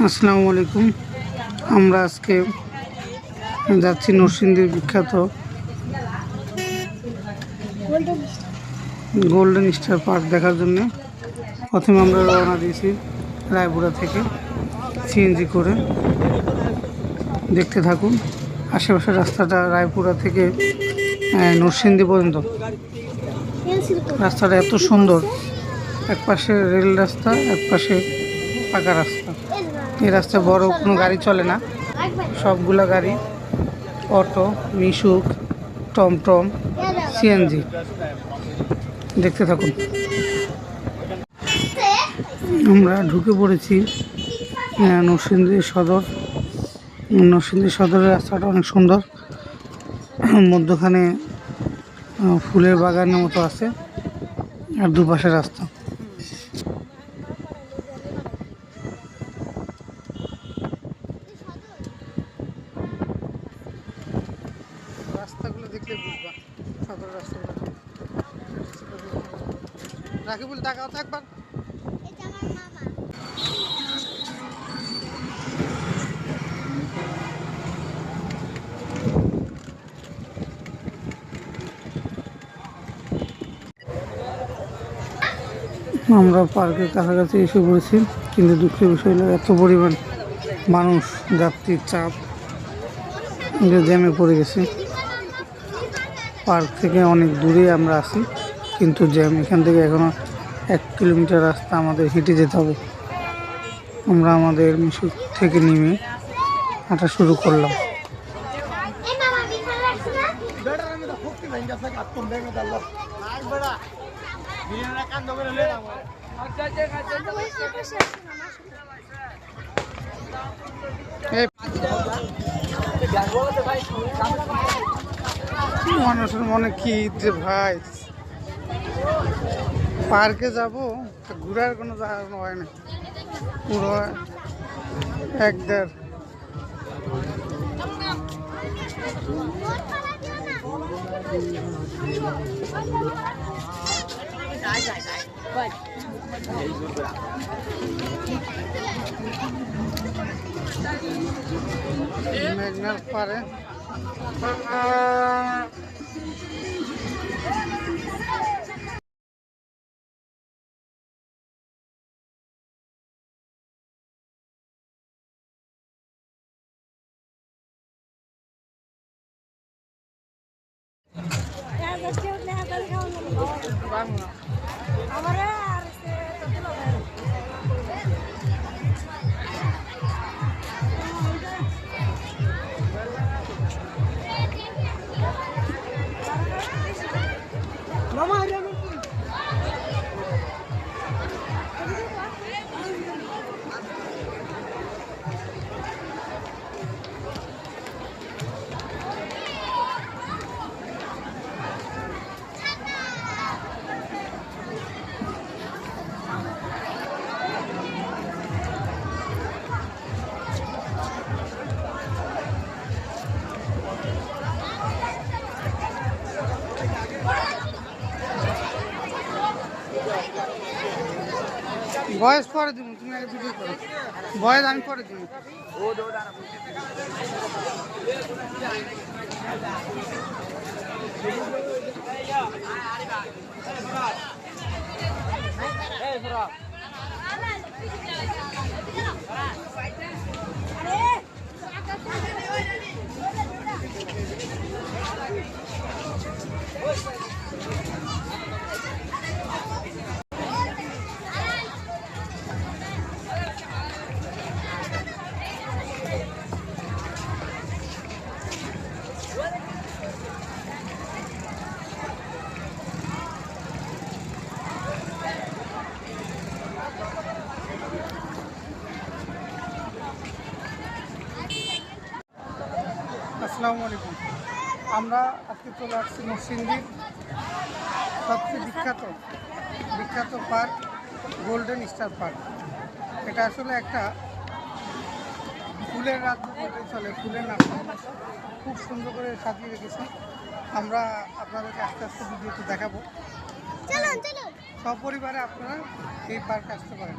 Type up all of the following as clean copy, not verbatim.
আসসালামু আলাইকুম। আমরা আজকে যাচ্ছি নরসিংদীর বিখ্যাত গোল্ডেন স্টার পার্ক দেখার জন্য। প্রথমে আমরা রওনা দিয়েছি রায়পুরা থেকে সিএনজি করে। দেখতে থাকুন আশেপাশের রাস্তাটা, রায়পুরা থেকে নরসিংদী পর্যন্ত রাস্তাটা এত সুন্দর। এক পাশে রেল রাস্তা, এক পাশে পাকা রাস্তা। এই রাস্তায় বড় কোনো গাড়ি চলে না, সবগুলা গাড়ি অটো, মিশুক, টমটম, সিএনজি। দেখতে থাকুন। আমরা ঢুকে পড়েছি নরসিংদী সদর। নরসিংদী সদরের রাস্তাটা অনেক সুন্দর, মধ্যখানে ফুলের বাগানের মতো আছে আর দুপাশে রাস্তা। রাস্তাগুলো দেখলে বুঝবা সদর রাস্তাগুলো। রাখি বলে তাকাও তো একবার। আমরা পার্কের কাছাকাছি এসে পড়েছি, কিন্তু দুঃখের বিষয় হলো এত পরিমাণ মানুষ, যাত্রীর চাপ, জ্যামে পড়ে গেছে। পার্ক থেকে অনেক দূরে আমরা আছি, কিন্তু জ্যাম। এখান থেকে এখনো 1 কিলোমিটার রাস্তা আমাদের হেঁটে যেতে হবে। আমরা আমাদের মিশুক থেকে নেমে হাঁটা শুরু করলাম। মানুষের মনে কি যে ভাই, পার্কে যাব, ঘুরার কোনো জায়গা হয় না। পুরো 1-1.5 মেঘনার পারে বয়স পরে দিব, তুমি আগে ভিডিও করো। বয়স আমি পরে দিব। আসসালামু আলাইকুম। আমরা আজকে চলে আসছি নরসিংদীর সবচেয়ে বিখ্যাত পার্ক, গোল্ডেন স্টার পার্ক। এটা আসলে একটা ফুলের রাজ্য বলতে চলে, ফুলের নাচন খুব সুন্দর করে সাজিয়ে রেখেছে। আমরা আপনাদেরকে আস্তে আস্তে ভিডিওতে দেখাবো। সপরিবারে আপনারা এই পার্কে আসতে পারেন।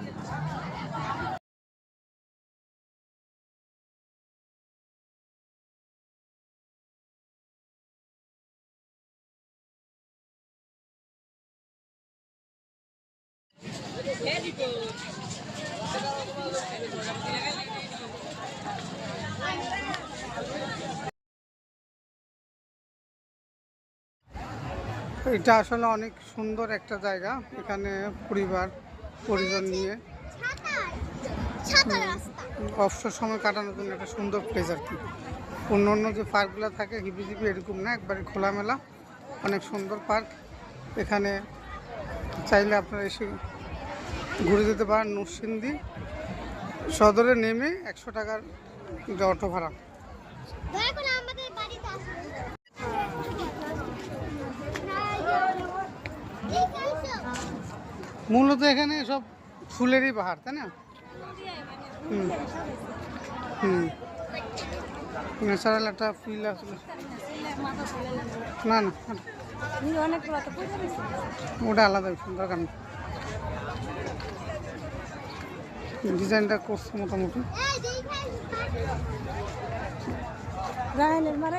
এটা আসলে অনেক সুন্দর একটা জায়গা, এখানে পরিবার পরিজন নিয়ে অবসর সময় কাটানোর জন্য একটা সুন্দর প্লেস আর কি। অন্য অন্য যে পার্কগুলো থাকে হিবিজিবি এরকম না, একবারে খোলামেলা, অনেক সুন্দর পার্ক। এখানে চাইলে আপনারা এসে ঘুরে যেতে পারেন। নরসিংদী সদরে নেমে 100 টাকার অটো ভাড়া। মূলত এখানে সব ফুলেরই পাহাড়, তাই না? হুম হুম, ন্যাচারাল একটা ফিল আসলে। না না, ওটা আলাদা বিষয়, দরকার নেই। ডিজাইনটা করছে মোটামুটি।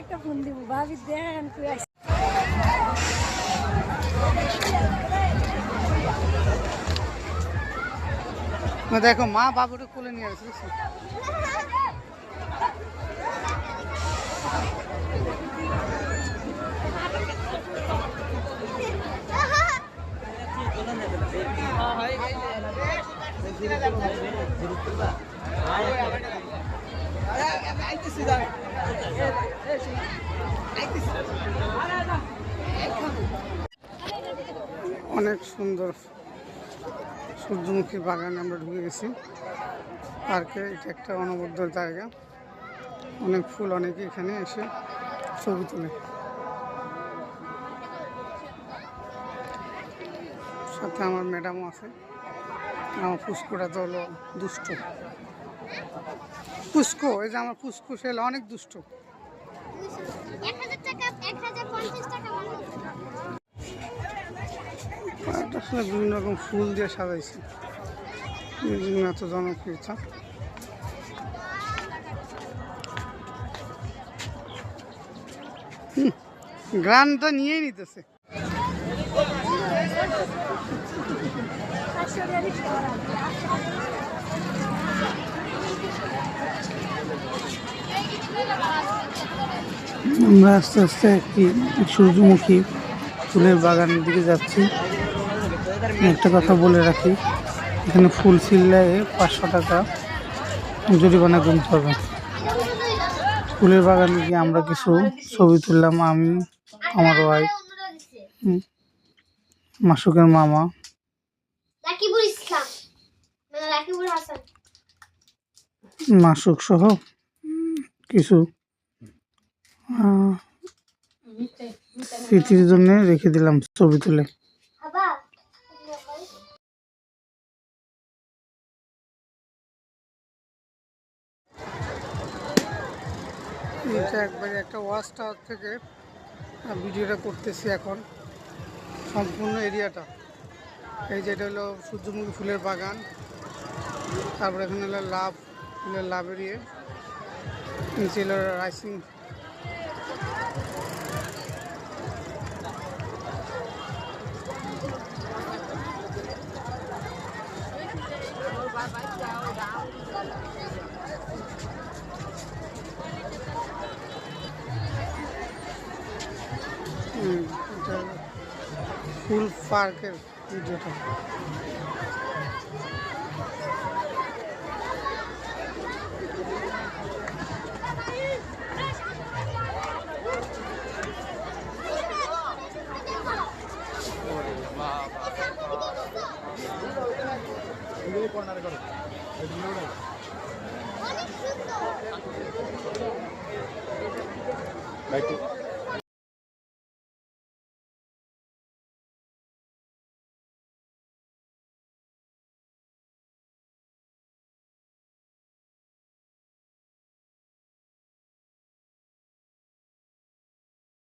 একটা ফোন দিব ভাবি দেখেন। দেখো মা বাবুটা কোলে নিয়ে আসছে। অনেক সুন্দর সূর্যমুখী বাগানে আমরা ঢুকে গেছি পার্কে। এটা একটা অনবদ্য জায়গা, অনেক ফুল, অনেকে এখানে এসে ছবি তোলে। সাথে আমার ম্যাডামও আছে। আমার পুষ্কটা তো হলো দুষ্ট পুষ্কো, এই যে আমার পুষ্কো সে অনেক দুষ্ট। আসলে বিভিন্ন রকম ফুল দিয়ে সাজাইছে, এই জন্য এত জনপ্রিয়তা। গ্রানটা নিয়েই নিতেছে। আমরা আস্তে আস্তে একটি সূর্যমুখী ফুলের বাগানের দিকে যাচ্ছি। একটা কথা বলে রাখি, এখানে ফুল ছিললে 500 টাকা জরিমানা গুনতে হবে। ফুলের বাগানে গিয়ে আমরা কিছু ছবি তুললাম, আমি, আমার ওয়াইফ, মাসুকের মামা, মাসুক সহ কিছু স্মৃতির জন্য রেখে দিলাম ছবি তুলে। এটা একবারে একটা ওয়াচ টাওয়ার থেকে ভিডিওটা করতেছি এখন, সম্পূর্ণ এরিয়াটা। এই যে এটা হলো সূর্যমুখী ফুলের বাগান, তারপরে এখানে হলো লাভ ফুলের লাভের ইয়ে, নিচে হলো রাইসিং। ফুল পার্কের ভিডিওটা। Right.